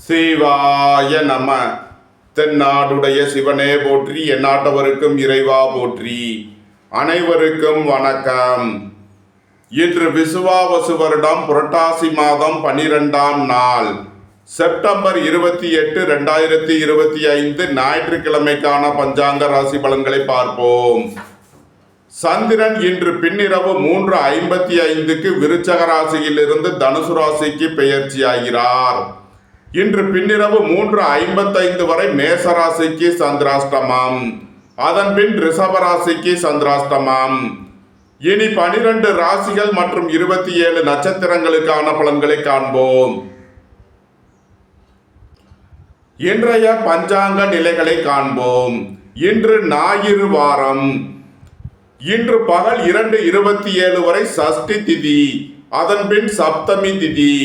சிவாய நம. தென்னாடுடைய சிவனே போற்றி, எந்நாட்டவருக்கும் இறைவா போற்றி. அனைவருக்கும் வணக்கம். இன்று விசுவாவசு வருடம் புரட்டாசி மாதம் 12ஆம் நாள், செப்டம்பர் 28, 2025 ஞாயிற்றுக்கிழமைக்கான பஞ்சாங்க ராசி பலன்களை பார்ப்போம். சந்திரன் இன்று பின்னிரவு 3:55க்கு விருச்சக ராசியிலிருந்து தனுசு ராசிக்கு பெயர்ச்சியாகிறார். இன்று பின்னிரவு 3:55 வரை மேச ராசிக்கு சந்திராஷ்டமம், அதன் பின் ரிஷப ராசிக்கு சந்திராஷ்டமம். இனி 12 ராசிகள் மற்றும் 27 நட்சத்திரங்களுக்கான பலன்களை காண்போம். இன்றைய பஞ்சாங்க நிலைகளை காண்போம். இன்று ஞாயிறு வாரம். இன்று பகல் 2:27 வரை சஷ்டி திதி, அதன் பின் சப்தமி திதி.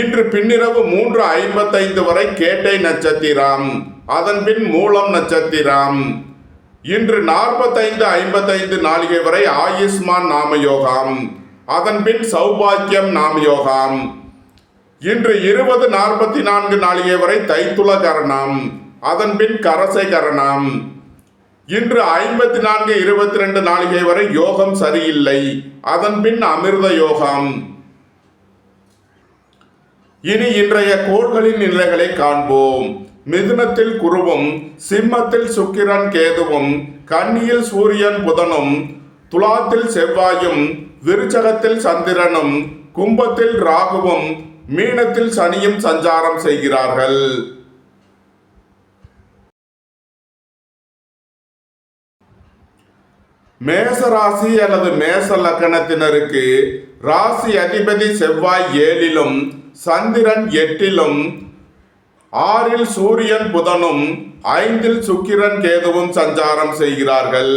இன்று பின்னிரவு 3:55 வரை கேட்டை நட்சத்திரம், அதன் பின் மூலம் நட்சத்திரம். இன்று 45:55 நாளிகை வரை ஆயுஷ்மான் நாமயோகம், அதன் பின் சௌபாக்கியம் நாமயோகம். இன்று 20:44 நாளிகை வரை தைத்துள கரணம், அதன் பின் கரசை கரணம். இன்று 54:22 நாளிகை வரை யோகம் சரியில்லை, அதன் பின் அமிர்த யோகம். இனி இன்றைய கோள்களின் நிலைகளை காண்போம். மிதுனத்தில் குருவும், சிம்மத்தில் சுக்கிரன் கேதுவும், கன்னியில் சூரியன் புதனும், துலாத்தில் செவ்வாயும், விருச்சகத்தில் சந்திரனும், கும்பத்தில் ராகுவும், மீனத்தில் சனியும் சஞ்சாரம் செய்கிறார்கள். மேச ராசி அல்லது மேச லக்கணத்தினருக்கு ராசி அதிபதி செவ்வாய் 7லும், சந்திரன் 8லும், 6ல் சூரியன் புதனும், 5ல் சுக்கிரன் கேதுவும் சஞ்சாரம் செய்கிறார்கள்.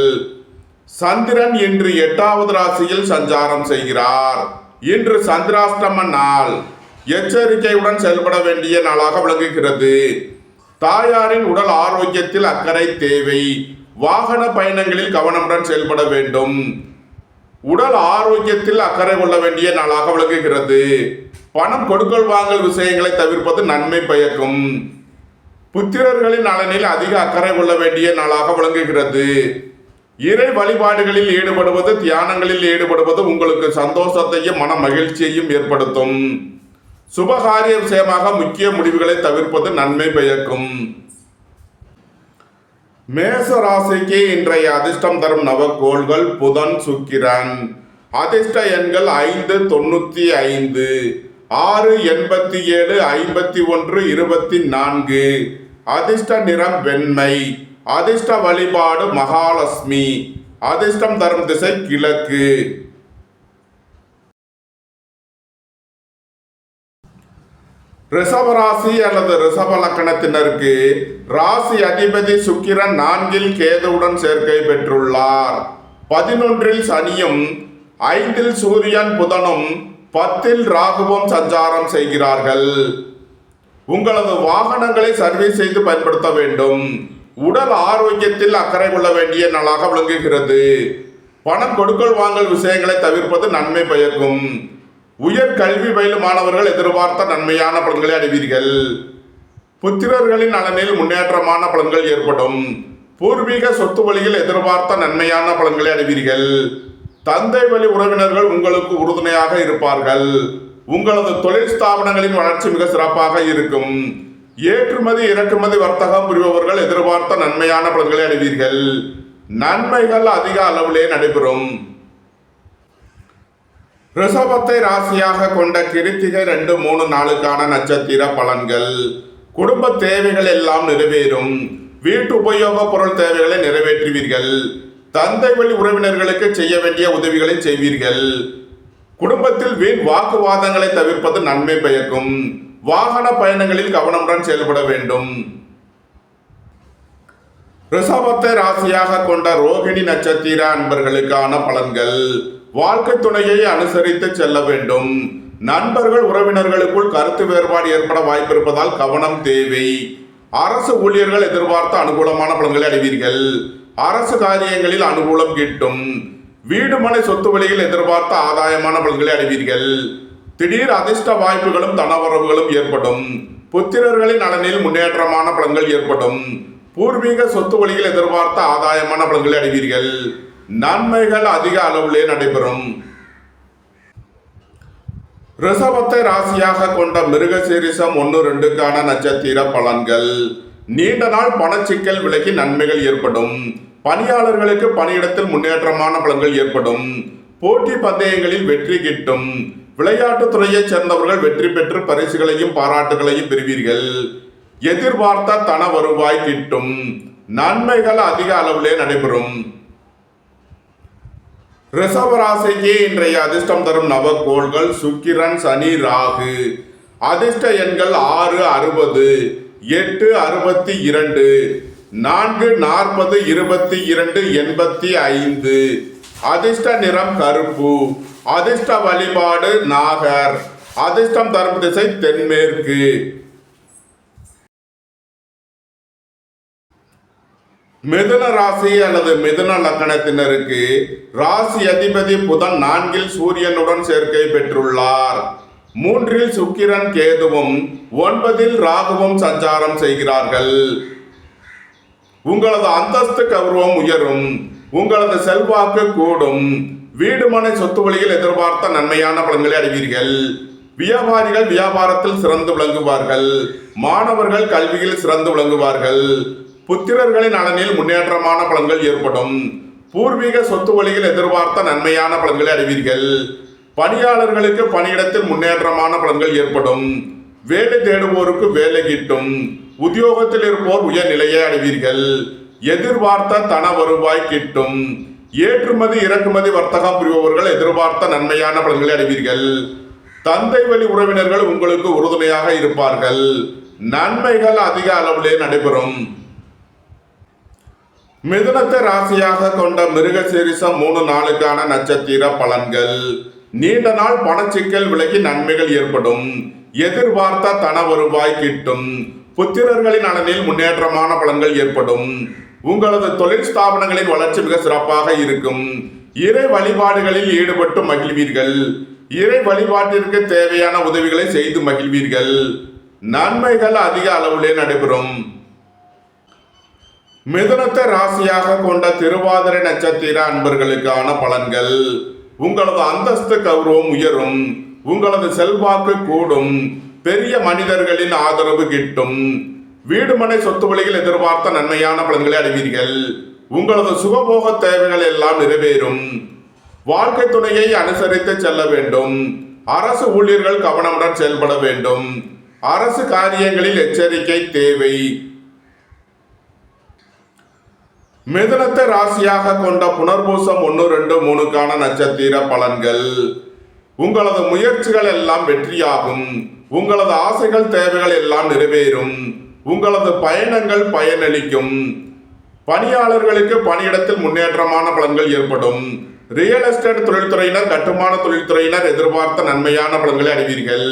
சந்திரன் இன்று 8வது ராசியில் சஞ்சாரம் செய்கிறார். இன்று சந்திராஷ்டம நாள். எச்சரிக்கையுடன் செயல்பட வேண்டிய நாளாக விளங்குகிறது. தாயாரின் உடல் ஆரோக்கியத்தில் அக்கறை தேவை. வாகன பயணங்களில் கவனமுடன் செயல்பட வேண்டும். உடல் ஆரோக்கியத்தில் அக்கறை கொள்ள வேண்டிய நாளாக விளங்குகிறது. பணம் கொடுக்கல் வாங்கல் விஷயங்களை தவிர்ப்பது நன்மை பயக்கும். புத்திரர்களின் நலனில் அதிக அக்கறை கொள்ள வேண்டிய நாளாக விளங்குகிறது. இறை வழிபாடுகளில் ஈடுபடுவது, தியானங்களில் ஈடுபடுவது உங்களுக்கு சந்தோஷத்தையும் மன மகிழ்ச்சியையும் ஏற்படுத்தும். சுபகாரிய விஷயமாக முக்கிய முடிவுகளை தவிர்ப்பது நன்மை பயக்கும். மேச ராசிக்கு இன்றைய அதிர்ஷ்டம் தரும் நவகோள்கள் புதன், சுக்கிரன். அதிர்ஷ்ட எண்கள் 5, 95, 6, 87, 51, 24. அதிர்ஷ்ட நிறம் வெண்மை. அதிர்ஷ்ட வழிபாடு மகாலட்சுமி. அதிர்ஷ்டம் தரும் திசை கிழக்கு. ரிஷபராசி அல்லது ரிஷப லக்கணத்தினருக்கு ராசி அதிபதி சுக்கிரன் 4ல் கேதுவுடன் சேர்க்கை பெற்றுள்ளார். 11ல் சனியும், 5ல் சூரியன் புதனும், 10ல் ராகுவும் சஞ்சாரம் செய்கிறார்கள். உங்களது வாகனங்களை சர்வீஸ் செய்து பயன்படுத்த வேண்டும். உடல் ஆரோக்கியத்தில் அக்கறை கொள்ள வேண்டிய நாளாக விளங்குகிறது. பணம் கொடுக்கல் வாங்கல் விஷயங்களை தவிர்ப்பது நன்மை பயக்கும். உயர் கல்வி பயிலும் மாணவர்கள் எதிர்பார்த்த நன்மையான பலன்களை அடைவீர்கள். புத்திரர்களின் நலனில் முன்னேற்றமான பலன்கள் ஏற்படும். பூர்வீக சொத்து வழியில் எதிர்பார்த்த நன்மையான பலன்களை அடைவீர்கள். தந்தை வழி உறவினர்கள் உங்களுக்கு உறுதுணையாக இருப்பார்கள். உங்களது தொழில் ஸ்தாபனங்களின் வளர்ச்சி மிக சிறப்பாக இருக்கும். ஏற்றுமதி இறக்குமதி வர்த்தகம் புரிபவர்கள் எதிர்பார்த்த நன்மையான பலன்களை அடைவீர்கள். நன்மைகள் அதிக அளவிலே நடைபெறும். ரிஷபத்தை ராசியாக கொண்ட கிருத்திகை 2, 3 நாளுக்கான நட்சத்திர பலன்கள். குடும்ப தேவைகள் எல்லாம் நிறைவேறும். வீட்டு உபயோக பொருள் தேவைகளை நிறைவேற்றுவீர்கள். தந்தை வழி உறவினர்களுக்கு செய்ய வேண்டிய உதவிகளை செய்வீர்கள். குடும்பத்தில் வீண் வாக்குவாதங்களை தவிர்ப்பது நன்மை பயக்கும். வாகன பயணங்களில் கவனமுடன் செயல்பட வேண்டும். ரிஷபத்தை ராசியாக கொண்ட ரோகிணி நட்சத்திர அன்பர்களுக்கான பலன்கள். வாழ்க்கை துணையை அனுசரித்து செல்ல வேண்டும். நண்பர்கள் உறவினர்களுக்குள் கருத்து வேறுபாடு ஏற்பட வாய்ப்பு இருப்பதால் கவனம் தேவை. அரசு ஊழியர்கள் எதிர்பார்த்த அனுகூலமான பலன்களை அடைவீர்கள். அரசு காரியங்களில் அனுகூலம் கிட்டும். வீடு மனை சொத்து வழியில் எதிர்பார்த்த ஆதாயமான பலன்களை அடைவீர்கள். திடீர் அதிர்ஷ்ட வாய்ப்புகளும் தனவரவுகளும் ஏற்படும். புத்திரர்களின் நலனில் முன்னேற்றமான பலன்கள் ஏற்படும். பூர்வீக சொத்து வழியில் எதிர்பார்த்த ஆதாயமான பலன்களை அடைவீர்கள். நன்மைகள் அதிக அளவிலே நடைபெறும். ரிஷபத்தை ராசியாக கொண்ட மிருகசீரிஷம் 1-2க்கான நட்சத்திர பலன்கள். நீண்ட நாள் பணச்சிக்கல் விலகி நன்மைகள் ஏற்படும். பணியாளர்களுக்கு பணியிடத்தில் முன்னேற்றமான பலன்கள் ஏற்படும். போட்டி பந்தயங்களில் வெற்றி கிட்டும். விளையாட்டுத் துறையைச் சேர்ந்தவர்கள் வெற்றி பெற்று பரிசுகளையும் பாராட்டுகளையும் பெறுவீர்கள். எதிர்பார்த்த தன வருவாய் கிட்டும். நன்மைகள் அதிக அளவிலே நடைபெறும். ரிஷபராசிக்கு இன்றைய அதிர்ஷ்டம் தரும் நவக்கோள்கள் சுக்கிரன், சனி, ராகு. அதிர்ஷ்ட எண்கள் 6, 60, 8, 62, 4, 40, 22, 85. அதிர்ஷ்ட நிறம் கருப்பு. அதிர்ஷ்ட வழிபாடு நாகர். அதிர்ஷ்டம் தரும் திசை தென்மேற்கு. மிதுன ராசி அல்லது மிதுன லக்கணத்தினருக்கு ராசி அதிபதி புதன் 4ல் சூரியனுடன் சேர்க்கை பெற்றுள்ளார். 3ல் சுக்கிரன், கேதுவும் 9ல் ராகுவும் சஞ்சாரம் செய்கிறார்கள். உங்களது அந்தஸ்து கௌரவம் உயரும். உங்களது செல்வாக்கு கூடும். வீடுமனை சொத்து வழியில் எதிர்பார்த்த நன்மையான பலன்களை அடைவீர்கள். வியாபாரிகள் வியாபாரத்தில் சிறந்து விளங்குவார்கள். மாணவர்கள் கல்வியில் சிறந்து விளங்குவார்கள். புத்திரர்களின் நலனில் முன்னேற்றமான பலன்கள் ஏற்படும். பூர்வீக சொத்து வழியில் எதிர்பார்த்த நன்மையான பலன்களை அடைவீர்கள். பணியாளர்களுக்கு பணியிடத்தில் முன்னேற்றமான பலன்கள் ஏற்படும். வேலை தேடுவோருக்கு வேலை கிட்டும். உத்தியோகத்தில் இருப்போர் உயர்நிலையை அடைவீர்கள். எதிர்பார்த்த தன வருவாய் கிட்டும். ஏற்றுமதி இறக்குமதி வர்த்தகம் புரிபவர்கள் எதிர்பார்த்த நன்மையான பலன்களை அடைவீர்கள். தந்தை வழி உறவினர்கள் உங்களுக்கு உறுதுணையாக இருப்பார்கள். நன்மைகள் அதிக அளவிலே நடைபெறும். மிதுனத்தை ராசியாக கொண்ட மிருகசீரிஷம் 3-4க்கான நட்சத்திர பலன்கள். நீண்ட நாள் பணச்சிக்கல் விலகி நன்மைகள் ஏற்படும். எதிர்பார்த்த தன வருவாய் கிட்டும். புத்திரர்களின் நலனில் முன்னேற்றமான பலன்கள் ஏற்படும். உங்களது தொழில் ஸ்தாபனங்களின் வளர்ச்சி மிக சிறப்பாக இருக்கும். இறை வழிபாடுகளில் ஈடுபட்டு மகிழ்வீர்கள். இறை வழிபாட்டிற்கு தேவையான உதவிகளை செய்து மகிழ்வீர்கள். நன்மைகள் அதிக அளவிலே நடைபெறும். மிதுனத்தை ராசியாக கொண்ட திருவாதிரை நட்சத்திர அன்பர்களுக்கான பலன்கள். உங்களது அந்தஸ்து கௌரவம் உயரும். உங்களது செல்வாக்கு கூடும். பெரிய மனிதர்களின் ஆதரவு கிட்டும். வீடுமனை சொத்து வழியில் எதிர்பார்த்த நன்மையான பலன்களை அடைவீர்கள். உங்களது சுகபோக தேவைகள் எல்லாம் நிறைவேறும். வாழ்க்கை துணையை அனுசரித்து செல்ல வேண்டும். அரசு ஊழியர்கள் கவனமுடன் செயல்பட வேண்டும். அரசு காரியங்களில் எச்சரிக்கை தேவை. மிதுனத்தை ராசியாக கொண்ட புனர்பூசம் 1-2-3க்கான நட்சத்திர பலன்கள். உங்களது முயற்சிகள் எல்லாம் வெற்றியாகும். உங்களது ஆசைகள் தேவைகள் எல்லாம் நிறைவேறும். உங்களது பயணங்கள் பயனளிக்கும். பணியாளர்களுக்கு பணியிடத்தில் முன்னேற்றமான பலன்கள் ஏற்படும். ரியல் எஸ்டேட் தொழில்துறையினர், கட்டுமான தொழில்துறையினர் எதிர்பார்த்த நன்மையான பலன்களை அடைவீர்கள்.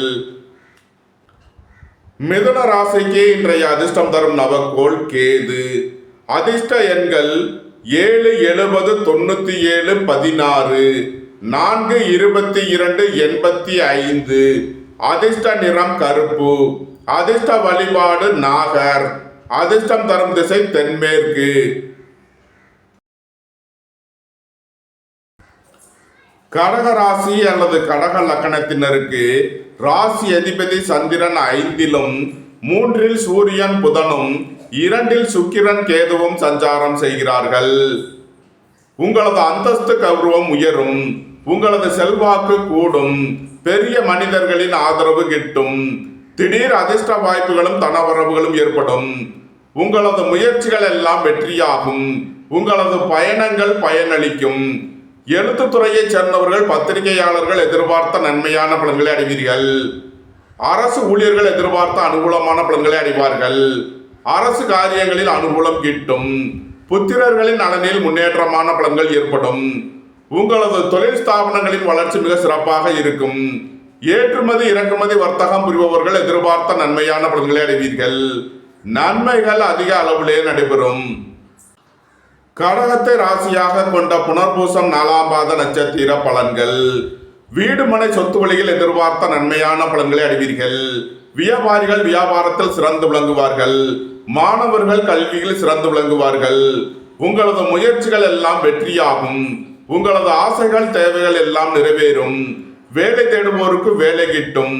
மிதுன ராசிக்கு இன்றைய அதிர்ஷ்டம் தரும் நவக்கோள் கேது. அதிர்ஷ்ட எண்கள் 7, 70, 97, 16, 4, 22, 85. அதிர்ஷ்ட நிறம் கருப்பு. அதிர்ஷ்ட வழிபாடு நாகர். அதிர்ஷ்டம் தரும் திசை தென்மேற்கு. கடக ராசி அல்லது கடக லக்கணத்தினருக்கு ராசி அதிபதி சந்திரன் 5லும் 3ல் சூரியன் புதனும் 2ல் சுக்கிரன் கேதுவும் சஞ்சாரம் செய்கிறார்கள். உங்களது அந்தஸ்து கௌரவம் உயரும். உங்களது செல்வாக்கு கூடும். பெரிய மனிதர்களின் ஆதரவு கிட்டும். திடீர் அதிர்ஷ்ட வாய்ப்புகளும் தனவரவுகளும் ஏற்படும். உங்களது முயற்சிகள் எல்லாம் வெற்றியாகும். உங்களது பயணங்கள் பயனளிக்கும். எழுத்துத்துறையைச் சேர்ந்தவர்கள் பத்திரிகையாளர்கள் எதிர்பார்த்த நன்மையான பலன்களை அடைவீர்கள். அரசு ஊழியர்கள் எதிர்பார்த்த அனுகூலமான பலன்களை அடைவார்கள். அரசு காரியங்களில் அனுகூலம் கிட்டும். புத்திரர்களின் நலனில் முன்னேற்றமான பலன்கள் ஏற்படும். உங்களது தொழில் ஸ்தாபனங்களின் வளர்ச்சி மிக சிறப்பாக இருக்கும். ஏற்றுமதி இறக்குமதி வர்த்தகம் புரிபவர்கள் எதிர்பார்த்த நன்மையான பலன்களை அடைவீர்கள். நன்மைகள் அதிக அளவிலே நடைபெறும். கடகத்தை ராசியாக கொண்ட புனர்பூசம் 4ஆம் பாத நட்சத்திர பலன்கள். வீடு மனை சொத்து வழியில் எதிர்பார்த்த நன்மையான பலன்களை அடைவீர்கள். வியாபாரிகள் வியாபாரத்தில் சிறந்து விளங்குவார்கள். மாணவர்கள் கல்வியில் சிறந்து விளங்குவார்கள். உங்களது முயற்சிகள் எல்லாம் வெற்றியாகும். உங்களது ஆசைகள் தேவைகள் எல்லாம் நிறைவேறும். வேலை தேடுவோருக்கு வேலை கிட்டும்.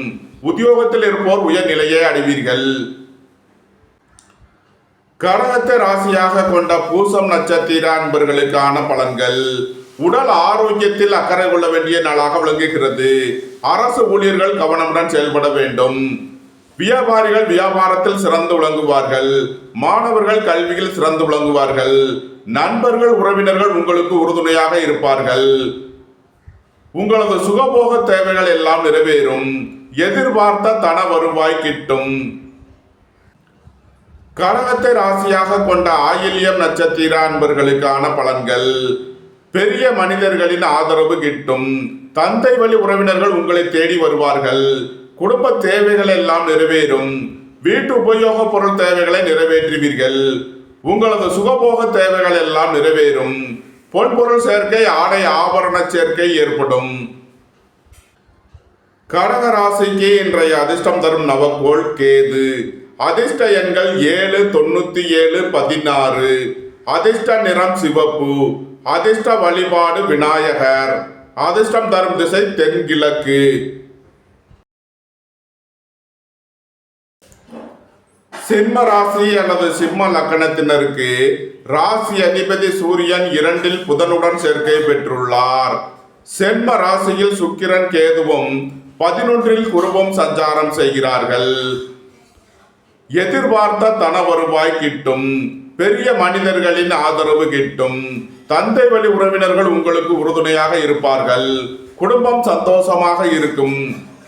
உத்தியோகத்தில் இருப்போர் உயர்நிலையை அடைவீர்கள். கடகத்தை ராசியாக கொண்ட பூசம் நட்சத்திர அன்பர்களுக்கான பலன்கள். உடல் ஆரோக்கியத்தில் அக்கறை கொள்ள வேண்டிய நாளாக விளங்குகிறது. அரசு ஊழியர்கள் கவனமுடன் செயல்பட வேண்டும். வியாபாரிகள் வியாபாரத்தில் சிறந்து விளங்குவார்கள். மாணவர்கள் கல்வியில் சிறந்து விளங்குவார்கள். நண்பர்கள் உறவினர்கள் உங்களுக்கு உறுதுணையாக இருப்பார்கள். உங்களது சுகபோக தேவைகள் எல்லாம் நிறைவேறும். எதிர்பார்த்த தன வருவாய் கிட்டும். கடகத்தை ராசியாக கொண்ட ஆயில்யம் நட்சத்திர அன்பர்களுக்கான பலன்கள். பெரிய மனிதர்களின் ஆதரவு கிட்டும். தந்தை வழி உறவினர்கள் உங்களை தேடி வருவார்கள். குடும்ப தேவைகள் எல்லாம் நிறைவேறும். வீட்டு உபயோக பொருள் தேவைகளை நிறைவேற்றுவீர்கள். உங்களது சுகபோக தேவைகள் எல்லாம் நிறைவேறும். பொன்பொருள் சேர்க்கை ஆடை ஆபரண சேர்க்கை ஏற்படும். கடக ராசிக்கு இன்றைய அதிர்ஷ்டம் தரும் நவக்கோள் கேது. அதிர்ஷ்ட எண்கள் 7, 97, 16. அதிர்ஷ்ட நிறம் சிவப்பு. அதிர்ஷ்ட வழிபாடு விநாயகர். அதிர்ஷ்டம் தரும் திசை தென்கிழக்கு. சிம்ம ராசி அல்லது சிம்ம லக்கணத்தினருக்கு ராசி அதிபதி சூரியன் 2 புதனுடன் சேர்க்கை பெற்றுள்ளார். சிம்ம ராசியில் சுக்கிரன் கேதுவும் 11 குருவும் சஞ்சாரம் செய்கிறார்கள். எதிர்பார்த்த தன வருவாய் கிட்டும். பெரிய மனிதர்களின் ஆதரவு கிட்டும். தந்தை வழி உறவினர்கள் உங்களுக்கு உறுதுணையாக இருப்பார்கள். குடும்பம் சந்தோஷமாக இருக்கும்.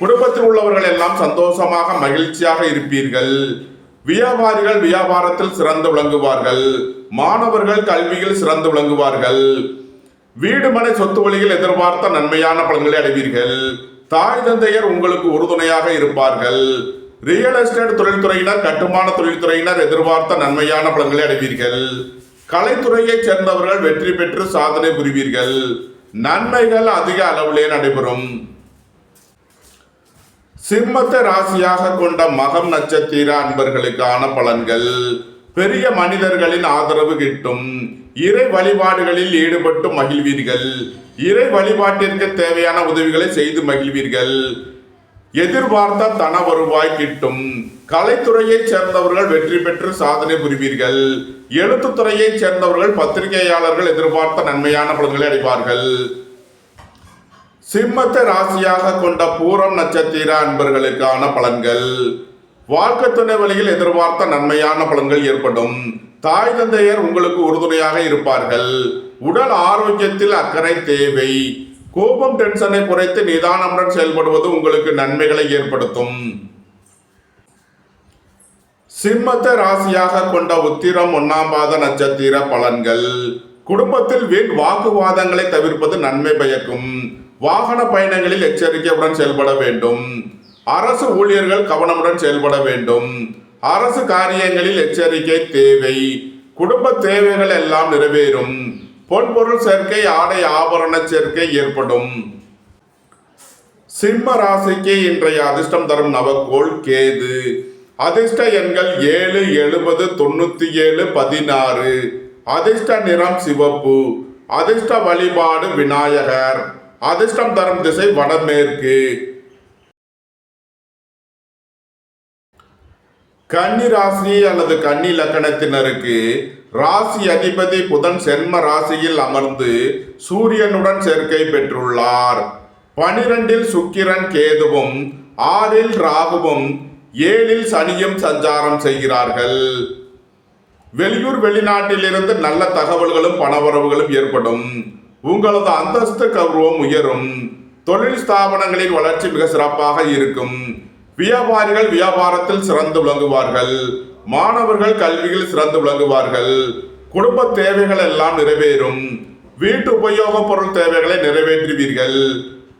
குடும்பத்தில் உள்ளவர்கள் எல்லாம் சந்தோஷமாக மகிழ்ச்சியாக இருப்பீர்கள். வியாபாரிகள் வியாபாரத்தில் சிறந்து விளங்குவார்கள். மாணவர்கள் கல்வியில் சிறந்து விளங்குவார்கள். வீடு மனை சொத்து வழியில் எதிர்பார்த்த நன்மையான பலன்களை அடைவீர்கள். தாய் தந்தையர் உங்களுக்கு உறுதுணையாக இருப்பார்கள். ரியல் எஸ்டேட் தொழில்துறையினர் கட்டுமான தொழில்துறையினர் எதிர்பார்த்த நன்மையான பலன்களை அடைவீர்கள். கலைத்துறையைச் சேர்ந்தவர்கள் வெற்றி பெற்று சாதனை புரிவீர்கள். நன்மைகள் அதிக அளவிலே நடைபெறும். சிம்மத்தை ராசியாக கொண்ட மகம் நட்சத்திர அன்பர்களுக்கான பலன்கள். பெரிய மனிதர்களின் ஆதரவு கிட்டும். இறை வழிபாடுகளில் ஈடுபட்டு மகிழ்வீர்கள். இறை வழிபாட்டிற்கு தேவையான உதவிகளை செய்து மகிழ்வீர்கள். எதிர்பார்த்த தன வருவாய் கிட்டும். கலைத்துறையைச் சேர்ந்தவர்கள் வெற்றி பெற்று சாதனை புரிவீர்கள். எழுத்துத்துறையைச் சேர்ந்தவர்கள் பத்திரிகையாளர்கள் எதிர்பார்த்த நன்மையான பலன்களை அடைவார்கள். சிம்மத்தை ராசியாக கொண்ட பூரம் நட்சத்திர அன்பர்களுக்கான பலன்கள். வாழ்க்கை துணை வழியில் எதிர்பார்த்த நன்மையான பலன்கள் ஏற்படும். தாய் தந்தையர் உங்களுக்கு உறுதுணையாக இருப்பார்கள். உடல் ஆரோக்கியத்தில் அக்கறை தேவை. கோபம் டென்ஷனை குறைத்து நிதானமுடன் செயல்படுவது உங்களுக்கு நன்மைகளை ஏற்படுத்தும். சிம்மத்தை ராசியாக கொண்ட உத்திரம் 1ஆம் பாத நட்சத்திர பலன்கள். குடும்பத்தில் வீண் வாக்குவாதங்களை தவிர்ப்பது நன்மை பயக்கும். வாகன பயணங்களில் எச்சரிக்கையுடன் செயல்பட வேண்டும். அரசு ஊழியர்கள் கவனமுடன் செயல்பட வேண்டும். அரசு காரியங்களில் எச்சரிக்கை தேவை. குடும்ப தேவைகள் எல்லாம் நிறைவேறும். பொன்பொருள் சேர்க்கை ஆடை ஆபரண சேர்க்கை ஏற்படும். சிம்ம ராசிக்கு இன்றைய அதிர்ஷ்டம் தரும் நவக்கோள் கேது. அதிர்ஷ்ட எண்கள் 7, 70, 97, 16. அதிர்ஷ்ட நிறம் சிவப்பு. அதிர்ஷ்ட வழிபாடு விநாயகர். அதிர்ஷ்டம் தரும் திசை வடமேற்கு. கன்னி ராசி அல்லது கன்னி லக்கணத்தினருக்கு ராசி அதிபதி புதன் சென்ம ராசியில் அமர்ந்து சூரியனுடன் சேர்க்கை பெற்றுள்ளார். 12 சுக்கிரன் கேதுவும் 6 ராகுவும் 7 சனியும் சஞ்சாரம் செய்கிறார்கள். வெளியூர் வெளிநாட்டிலிருந்து நல்ல தகவல்களும் பணவரவுகளும் ஏற்படும். உங்களது அந்தஸ்து கௌரவம் உயரும். தொழில் ஸ்தாபனங்களின் வளர்ச்சி மிக சிறப்பாக இருக்கும். வியாபாரிகள் வியாபாரத்தில் சிறந்து விளங்குவார்கள். மாணவர்கள் கல்வியில் சிறந்து விளங்குவார்கள். குடும்ப தேவைகள் எல்லாம் நிறைவேறும். வீட்டு உபயோக பொருள் தேவைகளை நிறைவேற்றுவீர்கள்.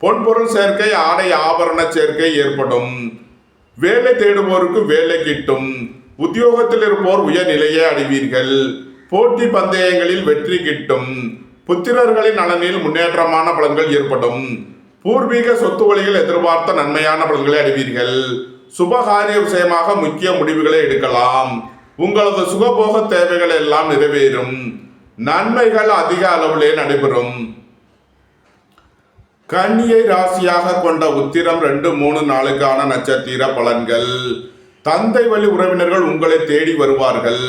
பொன்பொருள் சேர்க்கை ஆடை ஆபரண சேர்க்கை ஏற்படும். வேலை தேடுவோருக்கு வேலை கிட்டும். உத்தியோகத்தில் இருப்போர் உயர்நிலையை அடைவீர்கள். போட்டி பந்தயங்களில் வெற்றி கிட்டும். புத்திரர்களின் நலனில் முன்னேற்றமான பலன்கள் ஏற்படும். பூர்வீக சொத்து வழியில் எதிர்பார்த்த நன்மையான பலன்களை அடைவீர்கள். சுபகாரிய விஷயமாக முக்கிய முடிவுகளை எடுக்கலாம். உங்களது சுகபோக தேவைகள் எல்லாம் நிறைவேறும். நன்மைகள் அதிக அளவிலே நடைபெறும். கன்னியை ராசியாக கொண்ட உத்திரம் 2, 3 நாளுக்கான நட்சத்திர பலன்கள். தந்தை வழி உறவினர்கள் உங்களை தேடி வருவார்கள்.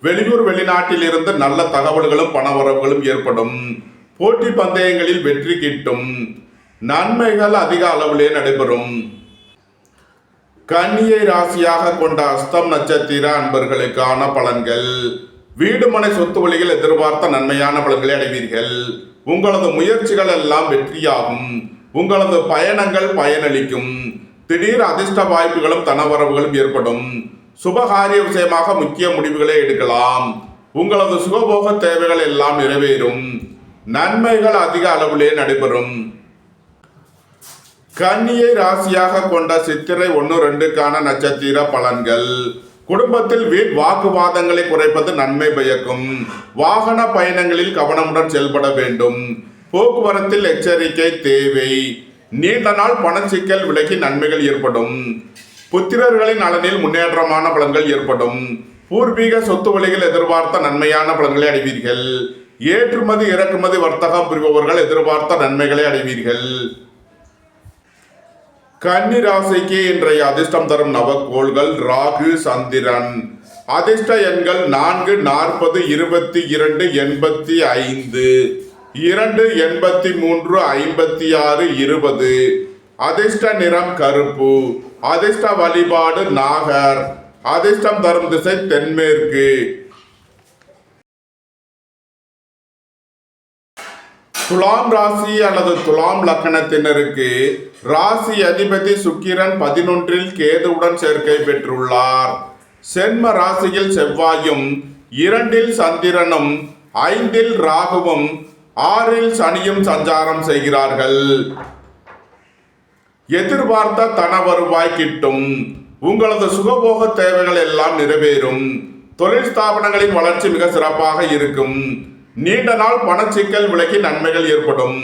வெளியூர் வெளிநாட்டில் இருந்து நல்ல தகவல்களும் பணவரவுகளும் ஏற்படும். போட்டி பந்தயங்களில் வெற்றி கிட்டும். நன்மைகள் அதிக அளவிலே நடைபெறும். கன்னியை ராசியாக கொண்ட அஸ்தம் நட்சத்திர அன்பர்களுக்கான பலன்கள். வீடு மனை சொத்து வழியில் எதிர்பார்த்த நன்மையான பலன்களை அடைவீர்கள். உங்களது முயற்சிகள் எல்லாம் வெற்றியாகும். உங்களது பயணங்கள் பயனளிக்கும். திடீர் அதிர்ஷ்ட வாய்ப்புகளும் தனவரவுகளும் ஏற்படும். சுபகாரிய விஷயமாக முக்கிய முடிவுகளை எடுக்கலாம். உங்களது சுகபோக தேவைகள் எல்லாம் நிறைவேறும். நன்மைகள் அதிக அளவிலே நடைபெறும். கன்னியை ராசியாக கொண்ட சித்திரை 1, 2க்கான நட்சத்திர பலன்கள். குடும்பத்தில் வீண் வாக்குவாதங்களை குறைப்பது நன்மை பயக்கும். வாகன பயணங்களில் கவனமுடன் செயல்பட வேண்டும். போக்குவரத்தில் எச்சரிக்கை தேவை. நீண்ட நாள் பணச்சிக்கல் விலகி நன்மைகள் ஏற்படும். புத்திரர்களின் நலனில் முன்னேற்றமான பலன்கள் ஏற்படும். பூர்வீக சொத்து வழியில் எதிர்பார்த்த நன்மையான பலன்களை அடைவீர்கள். ஏற்றுமதி இறக்குமதி வர்த்தகம் புரிபவர்கள் எதிர்பார்த்த நன்மைகளை அடைவீர்கள். கன்னி ராசிக்கு இன்றைய அதிர்ஷ்டம் தரும் நவக்கோள்கள் ராகு, சந்திரன். அதிர்ஷ்ட எண்கள் 4, 40, 22, 85, 2, 83, 56, 20. அதிர்ஷ்ட நிறம் கருப்பு. அதிர்ஷ்ட வழிபாடு நாகர். அதிர்ஷ்டம் தரும் திசை தென்மேற்கு. துலாம் ராசி அல்லது துலாம் லக்னத்தினருக்கு ராசி அதிபதி சுக்கிரன் 11ல் கேதுவுடன் சேர்க்கை பெற்றுள்ளார். சென்ம ராசியில் செவ்வாயும், 2ல் சந்திரனும், 5ல் ராகுவும், 6ல் சனியும் சஞ்சாரம் செய்கிறார்கள். எதிர்பார்த்த தன வருவாய் கிட்டும். உங்களது சுகபோக தேவைகள் எல்லாம் நிறைவேறும். தொழில் ஸ்தாபனங்களின் வளர்ச்சி மிக சிறப்பாக இருக்கும். நீண்ட நாள் பணச்சிக்கல் விலகி நன்மைகள் ஏற்படும்.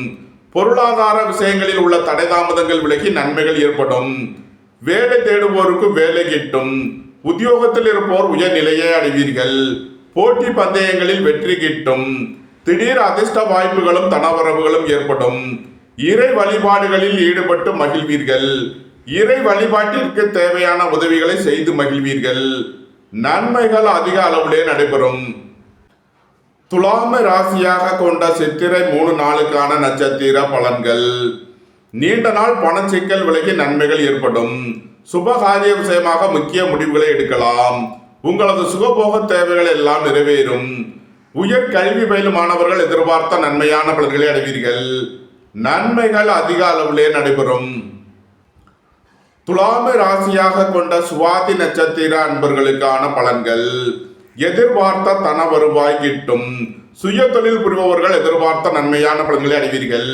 பொருளாதார விஷயங்களில் உள்ள தடை தாமதங்கள் விலகி நன்மைகள் ஏற்படும். வேலை தேடுவோருக்கு வேலை கிட்டும். உத்தியோகத்தில் இருப்போர் உயர்நிலையை அடைவீர்கள். போட்டி பந்தயங்களில் வெற்றி கிட்டும். திடீர் அதிர்ஷ்ட வாய்ப்புகளும் தனவரவுகளும் ஏற்படும். இறை வழிபாடுகளில் ஈடுபட்டு மகிழ்வீர்கள். இறை வழிபாட்டிற்கு தேவையான உதவிகளை செய்து மகிழ்வீர்கள். நன்மைகள் அதிக அளவிலே நடைபெறும். துலாம ராசியாக கொண்ட சித்திரை 3 நாளுக்கான நட்சத்திர பலன்கள். நீண்ட நாள் பணச்சிக்கல் விலகி நன்மைகள் ஏற்படும். சுபகாரிய விஷயமாக முக்கிய முடிவுகளை எடுக்கலாம். உங்களது சுகபோக தேவைகள் எல்லாம் நிறைவேறும். உயர் கல்வி பயிலும் மாணவர்கள் எதிர்பார்த்த நன்மையான பலன்களை அடைவீர்கள். நன்மைகள் அதிக அளவிலே நடைபெறும். துலாம ராசியாக கொண்ட சுவாதி நட்சத்திர அன்பர்களுக்கான பலன்கள். எதிர்பார்த்த தன வருவாய் கிட்டும். சுய தொழில் புரிபவர்கள் எதிர்பார்த்த நன்மையான பலன்களை அடைவீர்கள்.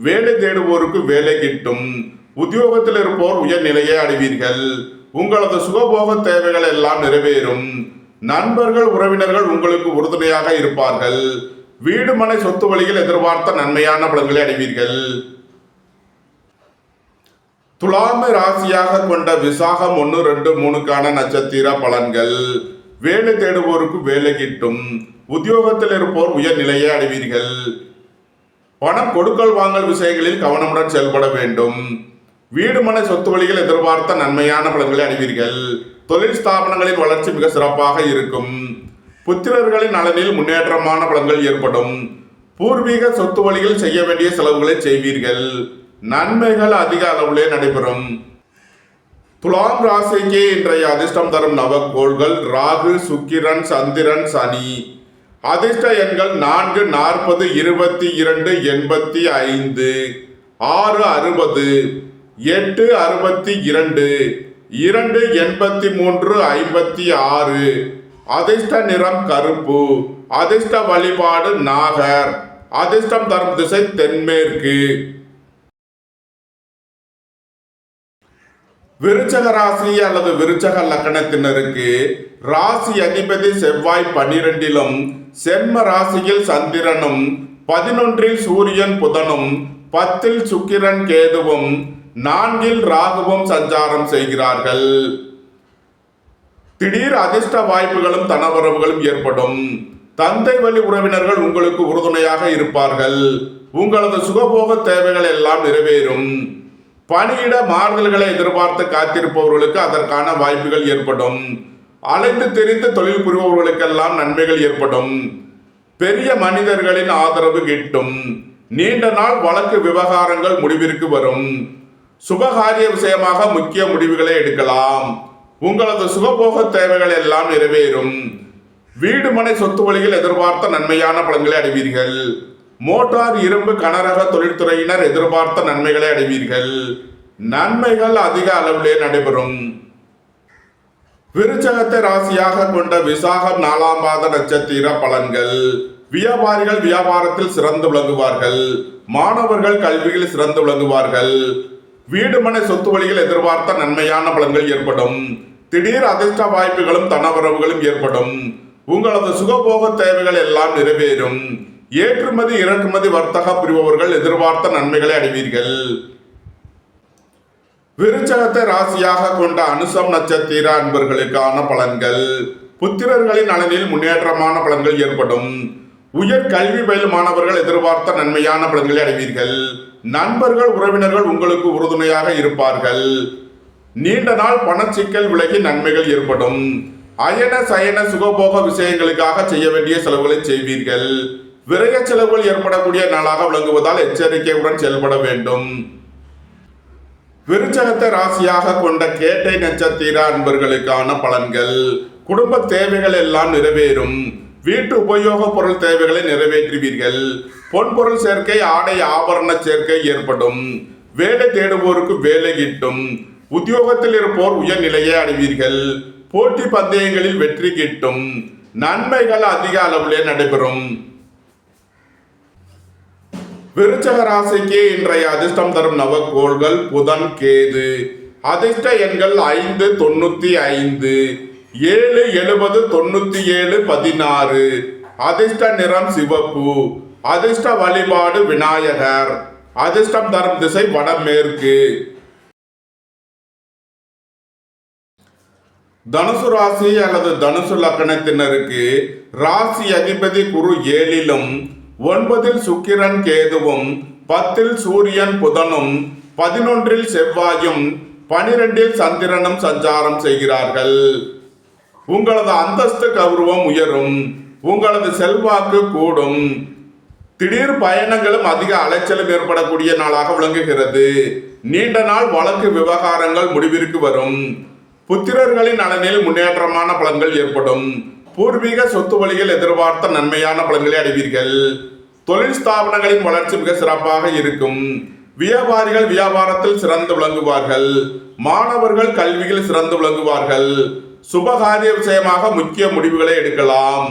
வேலை தேடுவோருக்கு வேலை கிட்டும். உத்தியோகத்தில் இருப்போர் உயர்நிலையை அடைவீர்கள். உங்களது சுகபோக தேவைகள் எல்லாம் நிறைவேறும். நண்பர்கள் உறவினர்கள் உங்களுக்கு உறுதுணையாக இருப்பார்கள். வீடு மனை சொத்து வழியில் எதிர்பார்த்த நன்மையான பலன்களை அடைவீர்கள். துலாம ராசியாக கொண்ட விசாகம் 1, 2, 3க்கான நட்சத்திர பலன்கள். வேலை தேடுவோருக்கு வேலை கிட்டும். உத்தியோகத்தில் இருப்போர் உயர்நிலையை அடைவீர்கள். பணம் கொடுக்கல் வாங்கல் விஷயங்களில் கவனமுடன் செயல்பட வேண்டும். வீடு மனை சொத்து வழியில் எதிர்பார்த்த நன்மையான பலன்களை அடைவீர்கள். தொழில் ஸ்தாபனங்களின் வளர்ச்சி மிக சிறப்பாக இருக்கும். புத்திரர்களின் நலனில் முன்னேற்றமான பலன்கள் ஏற்படும். பூர்வீக சொத்து வழியில் செய்ய வேண்டிய செலவுகளை செய்வீர்கள். நன்மைகள் அதிக அளவிலே நடைபெறும். துலாம் ராசிக்கு இன்றைய அதிர்ஷ்டம் தரும் நவக்கோள்கள் ராகு, சுக்கிரன், சந்திரன், சனி. அதிர்ஷ்ட எண்கள் 4, 40, 22, 85, 6, 60, 8, 62, 2, 83, 56. அதிர்ஷ்ட நிறம் கருப்பு. அதிர்ஷ்ட வழிபாடு நாகர். அதிர்ஷ்டம் தரும் திசை தென்மேற்கு. விருச்சக ராசி அல்லது விருச்சக லக்னத்தினருக்கு ராசி அதிபதி செவ்வாய் 12லும், சென்ம ராசியில் சந்திரனும், 11ல் சூரியன் புதனும், 10ல் சுக்கிரன் கேதுவும் 4ல் ராகுவும் சஞ்சாரம் செய்கிறார்கள். திடீர் அதிர்ஷ்ட வாய்ப்புகளும் தனவரவுகளும் ஏற்படும். தந்தை வழி உறவினர்கள் உங்களுக்கு உறுதுணையாக இருப்பார்கள். உங்களது சுகபோக தேவைகள் எல்லாம் நிறைவேறும். பணியிட மாறுதல்களை எதிர்பார்த்து காத்திருப்பவர்களுக்கு அதற்கான வாய்ப்புகள் ஏற்படும். அலைந்து தெரிந்து தொழில் புரிபவர்களுக்கெல்லாம் நன்மைகள் ஏற்படும். பெரிய மனிதர்களின் ஆதரவு கிட்டும். நீண்ட நாள் வழக்கு விவகாரங்கள் முடிவிற்கு வரும். சுபகாரிய விஷயமாக முக்கிய முடிவுகளை எடுக்கலாம். உங்களது சுகபோக தேவைகள் எல்லாம் நிறைவேறும். வீடு மனை சொத்து வழியில் எதிர்பார்த்த நன்மையான பலன்களை அடைவீர்கள். மோட்டார் இரும்பு கனரக தொழில்துறையினர் எதிர்பார்த்த நன்மைகளை அடைவீர்கள். நன்மைகள் அதிக அளவிலே நடைபெறும். விருச்சகத்தை ராசியாக கொண்ட விசாகம் 4ஆம் பாத நட்சத்திர பலன்கள். வியாபாரிகள் வியாபாரத்தில் சிறந்து விளங்குவார்கள். மாணவர்கள் கல்வியில் சிறந்து விளங்குவார்கள். வீடு மனை சொத்து வழியில் எதிர்பார்த்த நன்மையான பலன்கள் ஏற்படும். திடீர் அதிர்ஷ்ட வாய்ப்புகளும் தனவரவுகளும் ஏற்படும். உங்களது சுகபோக தேவைகள் எல்லாம் நிறைவேறும். ஏற்றுமதி இறக்குமதி வர்த்தக புரிபவர்கள் எதிர்பார்த்த நன்மைகளை அடைவீர்கள். விருச்சகத்தை ராசியாக கொண்ட அனுசம் நட்சத்திர அன்பர்களுக்கான பலன்கள். புத்திரர்களின் நலனில் முன்னேற்றமான பலன்கள் ஏற்படும். உயர் கல்வி பயிலும் மாணவர்கள் எதிர்பார்த்த நன்மையான பலன்களை அடைவீர்கள். நண்பர்கள் உறவினர்கள் உங்களுக்கு உறுதுணையாக இருப்பார்கள். நீண்ட நாள் பணச்சிக்கல் விலகி நன்மைகள் ஏற்படும். அயன சயன சுகபோக விஷயங்களுக்காக செய்ய வேண்டிய செலவுகளை செய்வீர்கள். விரய செலவுகள் ஏற்படக்கூடிய நாளாக விளங்குவதால் எச்சரிக்கையுடன் செயல்பட வேண்டும். விருச்சகத்தை ராசியாக கொண்ட கேட்டை நட்சத்திர அன்பர்களுக்கான பலன்கள். குடும்ப தேவைகள் எல்லாம் நிறைவேறும். வீட்டு உபயோக பொருள் தேவைகளை நிறைவேற்றுவீர்கள். பொன்பொருள் சேர்க்கை ஆடை ஆபரண சேர்க்கை ஏற்படும். வேலை தேடுவோருக்கு வேலை கிட்டும். உத்தியோகத்தில் இருப்போர் உயர்நிலையை அடைவீர்கள். போட்டி பந்தயங்களில் வெற்றி கிட்டும். நன்மைகள் அதிக அளவிலே நடைபெறும். விருச்சக ராசிக்கு இன்றைய அதிர்ஷ்டம் தரும் நவக்கோள்கள் புதன் கேது. அதிர்ஷ்ட எண்கள் 5 95 7 70 97 16. அதிர்ஷ்ட நிறம் சிவப்பு. அதிர்ஷ்ட வழிபாடு விநாயகர். அதிர்ஷ்டம் தரும் திசை வடமேற்கு. தனுசு ராசி அல்லது தனுசு லக்னத்தினருக்கு ராசி அதிபதி குரு 7லும் 9ல் சுக்கிரன் கேதுவும் 10ல் சூரியன் புதனும் 11ல் செவ்வாயும் 12ல் சந்திரனும் சஞ்சாரம் செய்கிறார்கள். உங்களது அந்தஸ்து கௌரவம் உயரும். உங்களது செல்வாக்கு கூடும். திடீர் பயணங்களும் அதிக அலைச்சலும் ஏற்படக்கூடிய நாளாக விளங்குகிறது. நீண்ட நாள் வழக்கு விவகாரங்கள் முடிவிற்கு வரும். புத்திரர்களின் நலனில் முன்னேற்றமான பலன்கள் ஏற்படும். பூர்வீக சொத்து வழியில் எதிர்பார்த்த நன்மையான பலன்களை அடைவீர்கள். தொழில் ஸ்தாபனங்களின் வளர்ச்சி மிக சிறப்பாக இருக்கும். வியாபாரிகள் வியாபாரத்தில் சிறந்து விளங்குவார்கள். மாணவர்கள் கல்வியில் சிறந்து விளங்குவார்கள். சுபகாரிய விஷயமாக முக்கிய முடிவுகளை எடுக்கலாம்.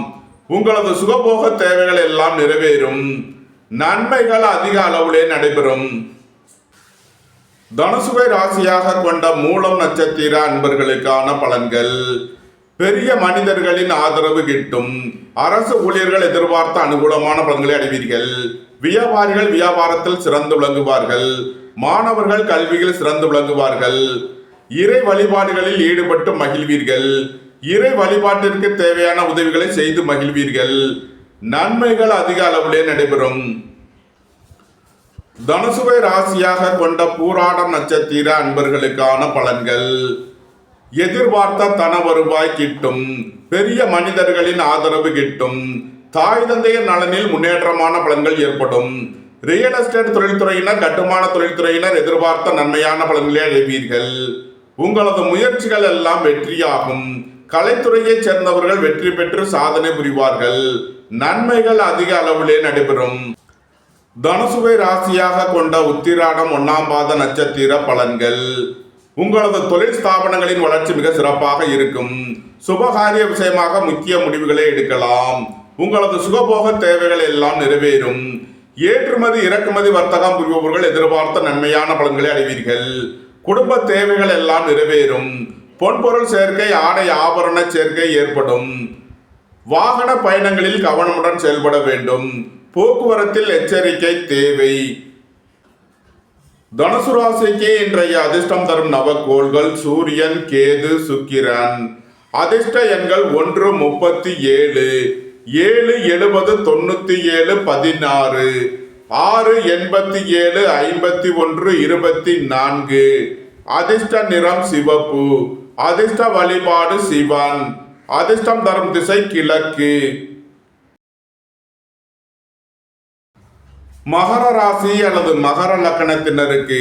உங்களது சுகபோக தேவைகள் எல்லாம் நிறைவேறும். நன்மைகள் அதிக அளவிலே நடைபெறும். தனுசுவை ராசியாக கொண்ட மூலம் நட்சத்திர அன்பர்களுக்கான பலன்கள். பெரிய மனிதர்களின் ஆதரவு கிட்டும். அரசு ஊழியர்கள் எதிர்பார்த்த அனுகூலமான பலன்களை அடைவீர்கள். வியாபாரிகள் வியாபாரத்தில் சிறந்து விளங்குவார்கள். மாணவர்கள் கல்வியில் சிறந்து விளங்குவார்கள். இறை வழிபாடுகளில் ஈடுபட்டு மகிழ்வீர்கள். இறை வழிபாட்டிற்கு தேவையான உதவிகளை செய்து மகிழ்வீர்கள். நன்மைகள் அதிக அளவிலே நடைபெறும். தனுசுவை ராசியாக கொண்ட பூராடம் நட்சத்திர அன்பர்களுக்கான பலன்கள். எதிர்பார்த்த தன வருவாய் கிட்டும். பெரிய மனிதர்களின் ஆதரவு கிட்டும். தாய் தந்தையர் நலனில் முன்னேற்றமான பலன்கள் ஏற்படும். ரியல் எஸ்டேட் தொழில்துறையினர் கட்டுமான தொழில்துறையினர் எதிர்பார்த்த நன்மையான பலன்களை அடைவீர்கள். உங்களது முயற்சிகள் எல்லாம் வெற்றியாகும். கலைத்துறையைச் சேர்ந்தவர்கள் வெற்றி பெற்று சாதனை புரிவார்கள். நன்மைகள் அதிக அளவிலே நடைபெறும். தனுசுவை ராசியாக கொண்ட உத்திராடம் 1ஆம் பாத நட்சத்திர பலன்கள். உங்களது தொழில் ஸ்தாபனங்களின் வளர்ச்சி மிக சிறப்பாக இருக்கும். சுபகாரிய விஷயமாக முக்கிய முடிவுகளை எடுக்கலாம். உங்களது சுகபோக தேவைகள் எல்லாம் நிறைவேறும். ஏற்றுமதி இறக்குமதி வர்த்தகம் புரிபவர்கள் எதிர்பார்த்த நன்மையான பலன்களை அடைவீர்கள். குடும்ப தேவைகள் எல்லாம் நிறைவேறும். பொன்பொருள் சேர்க்கை ஆடை ஆபரண சேர்க்கை ஏற்படும். வாகன பயணங்களில் கவனமுடன் செயல்பட வேண்டும். போக்குவரத்தில் எச்சரிக்கை தேவை. தனுசு ராசிக்கு இன்றைய அதிர்ஷ்டம் தரும் நவக்கோள்கள் சூரியன், கேது, சுக்கிரன். அதிர்ஷ்ட எண்கள் 1, 37, 7, 70, 97, 16, 6, 87, 51, 24. அதிர்ஷ்ட நிறம் சிவப்பு. அதிர்ஷ்ட வழிபாடு சிவன். அதிர்ஷ்டம் தரும் திசை கிழக்கு. மகர ராசி அல்லது மகர லக்கணத்தினருக்கு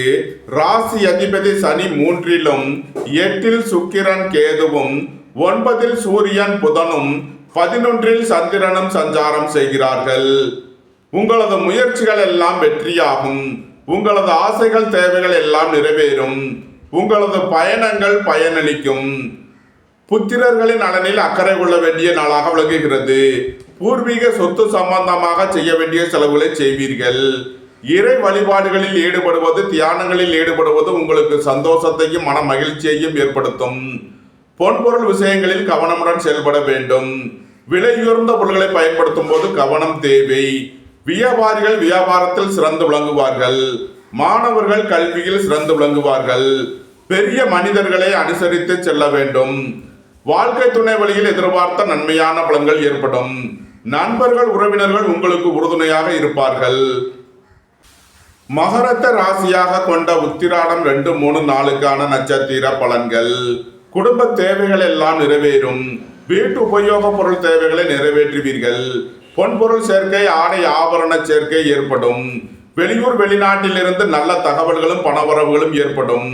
ராசி அதிபதி சனி 3லும், 8ல் சுக்கிரன் கேதுவும், 9ல் சூரியன் புதனும், 11ல் சந்திரனும் சஞ்சாரம் செய்கிறார்கள். உங்களது முயற்சிகள் எல்லாம் வெற்றியாகும். உங்களது ஆசைகள் தேவைகள் எல்லாம் நிறைவேறும். உங்களது பயணங்கள் பயனளிக்கும். புத்திரர்களின் நலனில் அக்கறை கொள்ள வேண்டிய நாளாக விளங்குகிறது. பூர்வீக சொத்து சம்பந்தமாக செய்ய வேண்டிய செலவுகளை செய்வீர்கள். இறை வழிபாடுகளில் ஈடுபடுவது, தியானங்களில் ஈடுபடுவது உங்களுக்கு சந்தோஷத்தையும் மன மகிழ்ச்சியையும் ஏற்படுத்தும். பொன்பொருள் விஷயங்களில் கவனமுடன் செயல்பட வேண்டும். விலையுயர்ந்த பொருட்களை பயன்படுத்தும் போது கவனம் தேவை. வியாபாரிகள் வியாபாரத்தில் சிறந்து விளங்குவார்கள். மாணவர்கள் கல்வியில் சிறந்து விளங்குவார்கள். பெரிய மனிதர்களை அனுசரித்து செல்ல வேண்டும். வாழ்க்கை துணை வழியில் எதிர்பார்த்த நன்மையான பலன்கள் ஏற்படும். நண்பர்கள் உறவினர்கள் உங்களுக்கு உறுதுணையாக இருப்பார்கள். மகரத்தை ராசியாக கொண்ட உத்திராடம் 2, 3, 4க்கான நட்சத்திர பலன்கள். குடும்ப தேவைகள் எல்லாம் நிறைவேறும். வீட்டு உபயோக பொருள் தேவைகளை நிறைவேற்றுவீர்கள். பொன்பொருள் சேர்க்கை, ஆடை ஆபரண சேர்க்கை ஏற்படும். வெளியூர் வெளிநாட்டிலிருந்து நல்ல தகவல்களும் பணவரவுகளும் ஏற்படும்.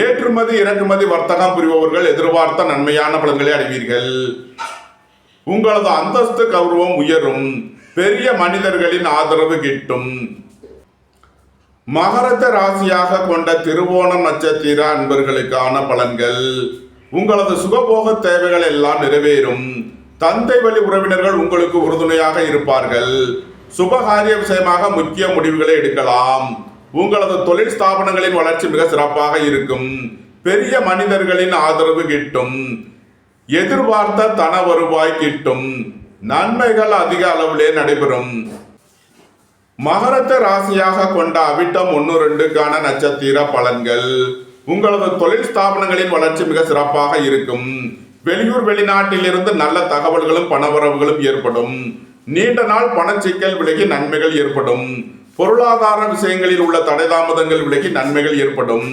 ஏற்றுமதி இறக்குமதி வர்த்தகம் புரிபவர்கள் எதிர்பார்த்த நன்மையான பலன்களை அடைவீர்கள். உங்களது அந்தஸ்து கௌரவம் உயரும். பெரிய மனிதர்களின் ஆதரவு கிட்டும். மகரத்தை ராசியாக கொண்ட திருவோணம் நட்சத்திர அன்பர்களுக்கான பலன்கள். உங்களது சுகபோக தேவைகள் எல்லாம் நிறைவேறும். தந்தை வழி உறவினர்கள் உங்களுக்கு உறுதுணையாக இருப்பார்கள். சுபகாரிய விஷயமாக முக்கிய முடிவுகளை எடுக்கலாம். உங்களது தொழில் ஸ்தாபனங்களின் வளர்ச்சி மிக சிறப்பாக இருக்கும். பெரிய மனிதர்களின் ஆதரவு கிட்டும். எதிர்பார்த்த தன வருவாய் கிட்டும். நன்மைகள் அதிக அளவிலே நடைபெறும். மகரத்தை ராசியாக கொண்ட அவிட்டம் 1, 2க்கான நட்சத்திர பலன்கள். உங்களது தொழில் ஸ்தாபனங்களின் வளர்ச்சி மிக சிறப்பாக இருக்கும். வெளியூர் வெளிநாட்டில் இருந்து நல்ல தகவல்களும் பணவரவுகளும் ஏற்படும். நீண்ட நாள் பணச்சிக்கல் விலகி நன்மைகள் ஏற்படும். பொருளாதார விஷயங்களில் உள்ள தடை தாமதங்கள் விலகி நன்மைகள் ஏற்படும்.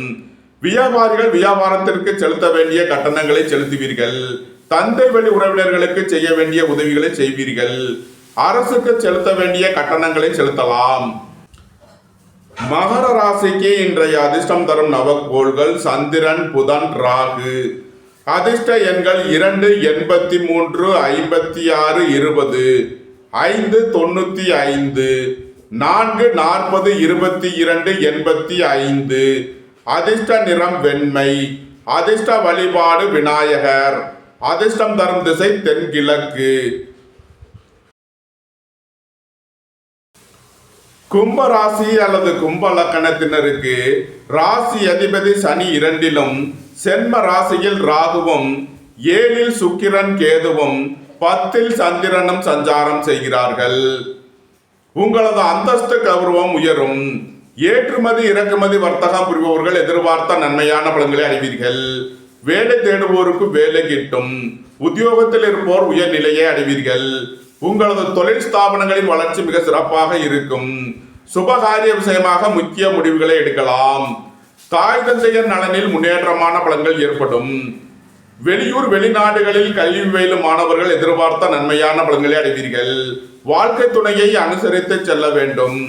வியாபாரிகள் வியாபாரத்திற்கு செலுத்த வேண்டிய கட்டணங்களை செலுத்துவீர்கள். தந்தை வழி உறவினர்களுக்கு செய்ய வேண்டிய உதவிகளை செய்வீர்கள். அரசுக்கு செலுத்த வேண்டிய கட்டணங்களை செலுத்தலாம். மகர ராசிக்கு இன்றைய அதிர்ஷ்டம் தரும் நவக்கோள்கள் சந்திரன், புதன், ராகு. அதிர்ஷ்ட எண்கள் 2, 83, 56, 20, 5, 95, 4, 40, 22, 85. அதிர்ஷ்ட நிறம் வெண்மை. அதிர்ஷ்ட வழிபாடு விநாயகர். அதிர்ஷ்டம் தரும் திசை தென்கிழக்கு. கும்ப ராசி அல்லது கும்ப லக்கணத்தினருக்கு ராசி அதிபதி சனி 2லும், சென்ம ராசியில் ராகுவும், 7ல் சுக்கிரன் கேதுவும், 10ல் சந்திரனும் சஞ்சாரம் செய்கிறார்கள். உங்களது அந்தஸ்து கௌரவம் உயரும். ஏற்றுமதி இறக்குமதி வர்த்தகம் புரிபவர்கள் எதிர்பார்த்த நன்மையான பலன்களை அடைவீர்கள். வேலை தேடுவோருக்கு வேலை கிட்டும். உத்தியோகத்தில் இருப்போர் உயர்நிலையை அடைவீர்கள். உங்களது தொழில் ஸ்தாபனங்களின் வளர்ச்சி மிக சிறப்பாக இருக்கும். சுபகாரிய விஷயமாக முக்கிய முடிவுகளை எடுக்கலாம். தாய் தந்தையர் நலனில் முன்னேற்றமான பலன்கள் ஏற்படும். வெளியூர் வெளிநாடுகளில் கல்வி பயிலும் மாணவர்கள் எதிர்பார்த்த நன்மையான பலன்களை அடைவீர்கள். வாழ்க்கை துணையை அனுசரித்து செல்ல வேண்டும்.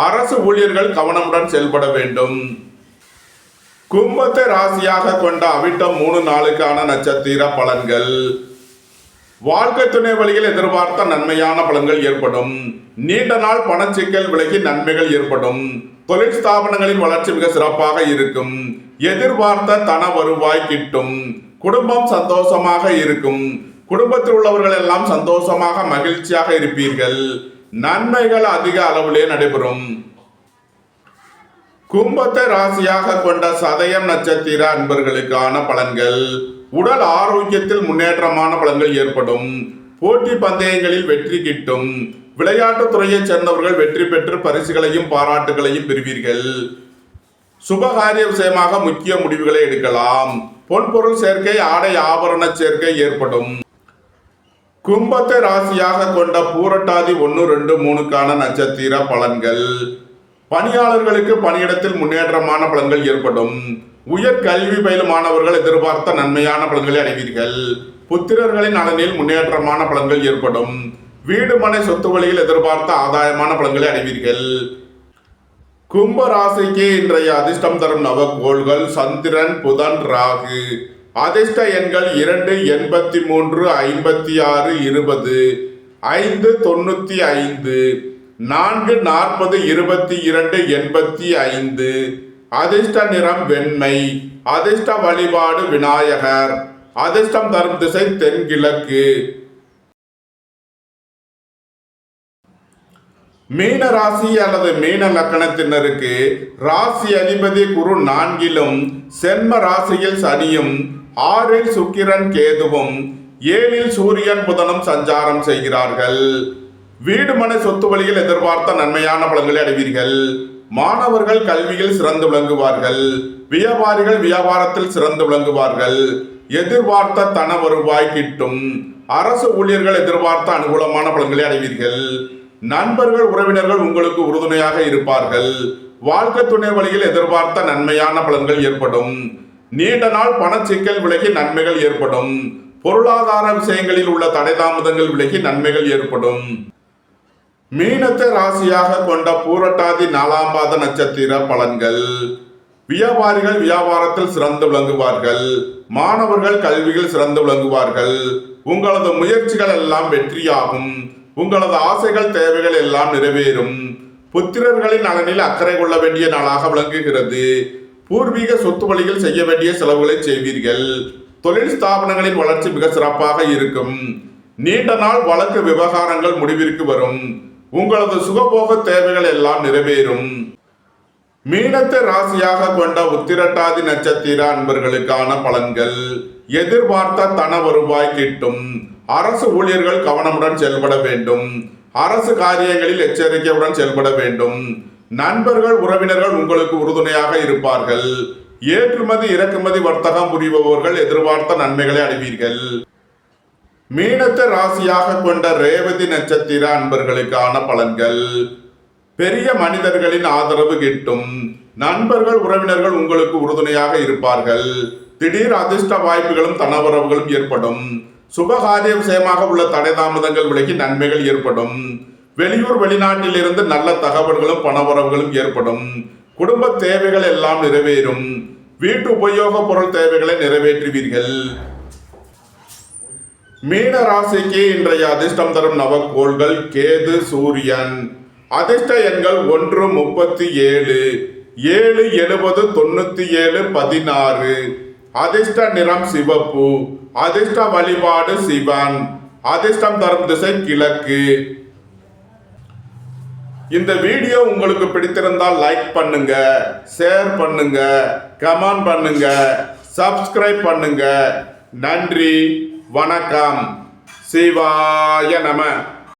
அரசு ஊழியர்கள் கவனமுடன் செயல்பட வேண்டும். கும்பத்தை ராசியாக கொண்ட அவிட்டம் 3, 4க்கான நட்சத்திர பலன்கள். வாழ்க்கை துணை வழியில் எதிர்பார்த்த நன்மையான பலன்கள் ஏற்படும். நீண்ட நாள் பணச்சிக்கல் விலகி நன்மைகள் ஏற்படும். தொழில் ஸ்தாபனங்களின் வளர்ச்சி மிக சிறப்பாக இருக்கும். எதிர்பார்த்த தன வருவாய் கிட்டும். குடும்பம் சந்தோஷமாக இருக்கும். குடும்பத்தில் உள்ளவர்கள் எல்லாம் சந்தோஷமாக மகிழ்ச்சியாக இருப்பீர்கள். நன்மைகள் அதிக அளவிலே நடைபெறும். கும்பத்தை ராசியாக கொண்ட சதயம் நட்சத்திர அன்பர்களுக்கான பலன்கள். உடல் ஆரோக்கியத்தில் முன்னேற்றமான பலன்கள் ஏற்படும். போட்டி பந்தயங்களில் வெற்றி கிட்டும். விளையாட்டுத் துறையைச் சேர்ந்தவர்கள் வெற்றி பெற்று பரிசுகளையும் பாராட்டுகளையும் பெறுவீர்கள். சுபகாரிய விஷயமாக முக்கிய முடிவுகளை எடுக்கலாம். பொன்பொருள் சேர்க்கை, ஆடை ஆபரண சேர்க்கை ஏற்படும். கும்பத்தை ராசியாக கொண்ட பூரட்டாதி 1, 2, 3க்கான நட்சத்திர பலன்கள். பணியாளர்களுக்கு பணியிடத்தில் முன்னேற்றமான பலன்கள் ஏற்படும். உயர் கல்வி பயிலும் மாணவர்கள் எதிர்பார்த்த நன்மையான பலன்களை அடைவீர்கள். புத்திரர்களின் நலனில் முன்னேற்றமான பலன்கள் ஏற்படும். வீடு மனை சொத்து வழியில் எதிர்பார்த்த ஆதாயமான பலன்களை அடைவீர்கள். கும்ப ராசிக்கு இன்றைய அதிர்ஷ்டம் தரும் நவகோள்கள் சந்திரன், புதன், ராகு. அதிர்ஷ்ட எண்கள் 2, 83, 56, 20, 5, 95, 4, 40, 22, 85. அதிர்ஷ்ட நிறம் வெண்மை. அதிர்ஷ்ட வழிபாடு விநாயகர். அதிர்ஷ்டம் தரும் திசை தென்கிழக்கு. மீன ராசி அல்லது மீன லக்கணத்தினருக்கு ராசி அதிபதி குரு 4லும் சென்ம ராசியில் சனியும் 6ல் சுக்கிரன் கேதுவும் 7ல் சூரியன் புதனும் சஞ்சாரம் செய்கிறார்கள். வீடு மனை சொத்து வழியில் எதிர்பார்த்த நன்மையான பலன்களை அடைவீர்கள். மாணவர்கள் கல்வியில் சிறந்து விளங்குவார்கள். வியாபாரிகள் வியாபாரத்தில் சிறந்து விளங்குவார்கள். எதிர்பார்த்த தன வருவாய் கிட்டும். அரசு ஊழியர்கள் எதிர்பார்த்த அனுகூலமான பலன்களை அடைவீர்கள். நண்பர்கள் உறவினர்கள் உங்களுக்கு உறுதுணையாக இருப்பார்கள். வாழ்க்கை துணை வழியில் எதிர்பார்த்த நன்மையான பலன்கள் ஏற்படும். நீண்ட நாள் பணச்சிக்கல் விலகி நன்மைகள் ஏற்படும். பொருளாதார விஷயங்களில் உள்ள தடை தாமதங்கள் விலகி நன்மைகள் ஏற்படும். மீனத்தை ராசியாக கொண்ட பூரட்டாதி 4ஆம் பாத நட்சத்திர பலன்கள். வியாபாரிகள் வியாபாரத்தில் சிறந்து விளங்குவார்கள். மாணவர்கள் கல்வியில் சிறந்து விளங்குவார்கள். உங்களது முயற்சிகள் எல்லாம் வெற்றியாகும். உங்களது ஆசைகள் தேவைகள் எல்லாம் நிறைவேறும். புத்திரர்களின் நலனில் அக்கறை கொள்ள வேண்டிய நாளாக விளங்குகிறது. பூர்வீக சொத்து வழியில் செய்ய வேண்டிய செலவுகளை செய்வீர்கள். தொழில் ஸ்தாபனங்களின் வளர்ச்சி மிக சிறப்பாக இருக்கும். நீண்ட நாள் வழக்கு விவகாரங்கள் முடிவிற்கு வரும். உங்களது சுகபோக தேவைகள் எல்லாம் நிறைவேறும். மீனத்தை ராசியாக கொண்ட உத்திரட்டாதி நட்சத்திர அன்பர்களுக்கான பலன்கள். எதிர்பார்த்த தன வருவாய் கிட்டும். அரசு ஊழியர்கள் கவனமுடன் செயல்பட வேண்டும். அரசு காரியங்களில் எச்சரிக்கையுடன் செயல்பட வேண்டும். நண்பர்கள் உறவினர்கள் உங்களுக்கு உறுதுணையாக இருப்பார்கள். ஏற்றுமதி இறக்குமதி வர்த்தகம் புரிபவர்கள் எதிர்பார்த்த நன்மைகளை அடைவீர்கள். மீனத்தை ராசியாக கொண்ட ரேவதி நட்சத்திர அன்பர்களுக்கான பலன்கள். பெரிய மனிதர்களின் ஆதரவு கிட்டும். நண்பர்கள் உறவினர்கள் உங்களுக்கு உறுதுணையாக இருப்பார்கள். திடீர் அதிர்ஷ்ட வாய்ப்புகளும் தனவரவுகளும் ஏற்படும். சுபகாரிய விஷயமாக உள்ள தடை தாமதங்கள் விலகி நன்மைகள் ஏற்படும். வெளியூர் வெளிநாட்டில் இருந்து நல்ல தகவல்களும் பணவரவுகளும் ஏற்படும். குடும்ப தேவைகள் எல்லாம் நிறைவேறும். வீட்டு உபயோக பொருள் தேவைகளை நிறைவேற்றுவீர்கள். மீன ராசிக்கு இன்றைய அதிர்ஷ்டம் தரும் நவகோள்கள் கேது, சூரியன். அதிர்ஷ்ட எண்கள் 1, 37, 7, 70, 97, 16. அதிர்ஷ்ட நிறம் சிவப்பு. அதிர்ஷ்ட வழிபாடு சிவன். அதிர்ஷ்டம் தரும் திசை கிழக்கு. இந்த வீடியோ உங்களுக்கு பிடித்திருந்தால் லைக் பண்ணுங்க, ஷேர் பண்ணுங்க, கமெண்ட் பண்ணுங்க, சப்ஸ்கிரைப் பண்ணுங்க. நன்றி, வணக்கம். சிவாய நம.